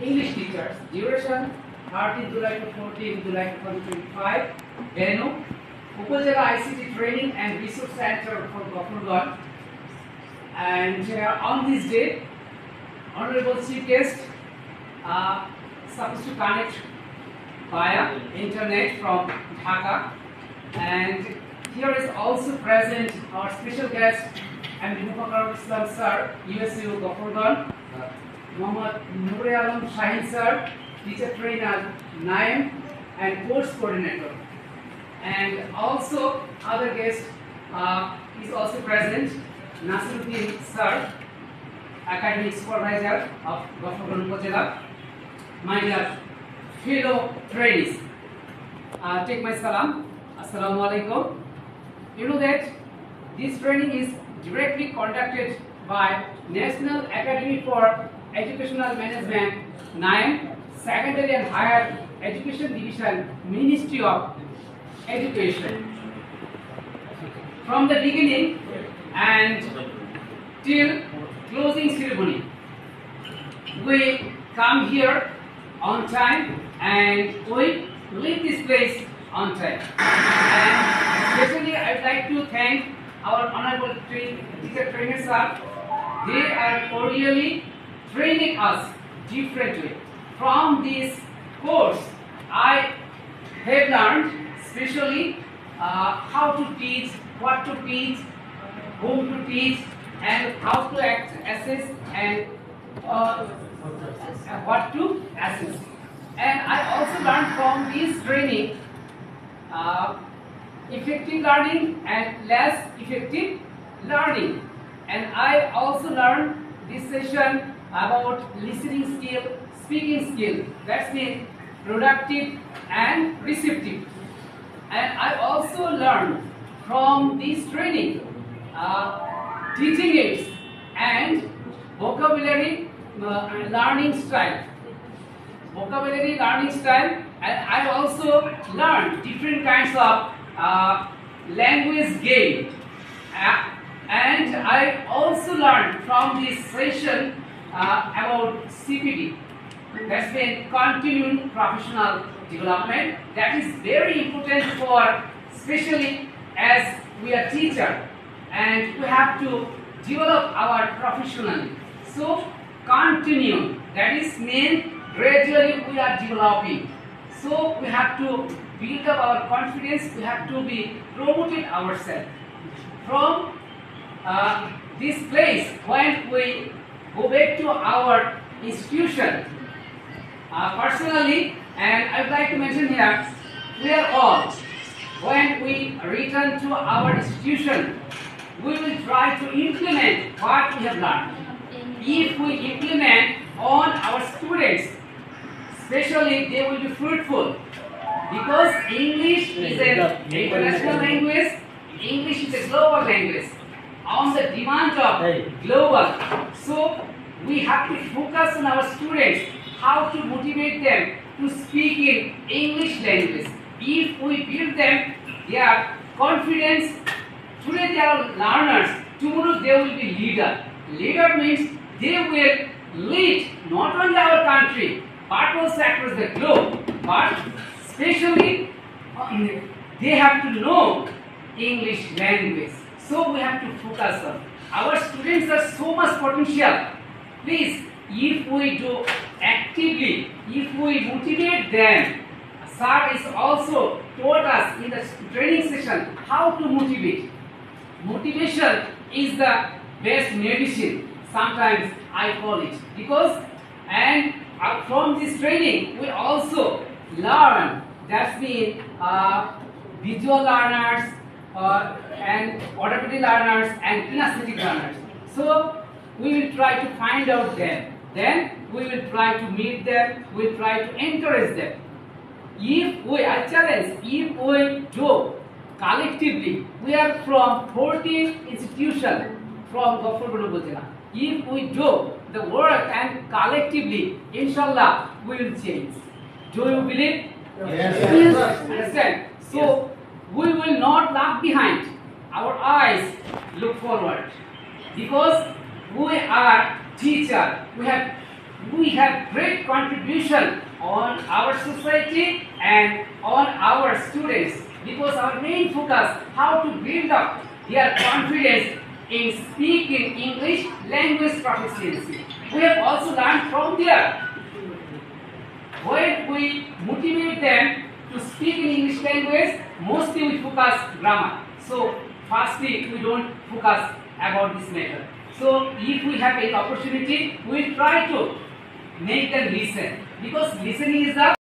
English teachers. Duration 13 July to 14 July 2025. Venue Upazila ICT Training and Resource Center for Gopurgarh. And on this day, Honorable Chief Guest supposed to connect via internet from Dhaka. And here is also present our special guest and Muhammad Islam sir, USU Gopurgarh, Muhammad Noor Alam Shahin sir, teacher trainer, Naim, and course coordinator. And also other guest is also present, Nasiruddin sir, academic supervisor of Gopurgarh Upazila. My dear fellow trainees, take my salam. Assalamu alaikum. You know that this training is directly conducted by National Academy for Educational Management, NAEM, Secondary and Higher Education Division, Ministry of Education. From the beginning and till closing ceremony, we come here on time and we leave this place on time. And especially I would like to thank our honorable teacher trainers. They are cordially training us differently. From this course, I have learned especially how to teach, what to teach, whom to teach, and how to assess and what to assess. And I also learned from this training effective learning and less effective learning. And I also learned this session about listening skill, speaking skill. That's means productive and receptive. And I also learned from this training teaching aids and vocabulary learning style. Vocabulary learning style, and I also learned different kinds of language game. And I also learned from this session about CPD. That's been continuing professional development. That is very important for, especially as we are teacher, and we have to develop our professionally. So continue. That is mean gradually we are developing. So we have to build up our confidence. We have to be promoted ourselves from this place. When we go back to our institution, personally, and I would like to mention here, we are all, when we return to our institution, we will try to implement what we have learned. If we implement on our students, especially they will be fruitful, because English is an international language, English is a global language, on the demand of global. So we have to focus on our students, how to motivate them to speak in English language. If we build them their confidence, today they are learners, tomorrow they will be leader. Leader means they will lead not only our country, but also across the globe. But especially they have to know English language. So we have to focus on. Our students are so much potential. Please, if we do actively, if we motivate them, sir is also taught us in the training session how to motivate. Motivation is the best medicine. Sometimes I call it, because and from this training we also learn. That's mean visual learners and auditory learners and kinesthetic learners. So we will try to find out them. Then we will try to meet them. We will try to encourage them. If we, I challenge, if we do collectively, we are from 14 institutions from Gopurgarh Upazila. If we do the work and collectively, inshallah, we will change. Do you believe? Yes. Understand? So we will not lag behind. Our eyes look forward, because we are teacher. We have we have great contribution on our society and on our students, because our main focus how to build up their confidence in speaking English language proficiency. We have also learned from there. When we motivate them to speak in English language, mostly we focus grammar. So firstly, we don't focus about this matter. So if we have any opportunity, we try to make them listen, because listening is the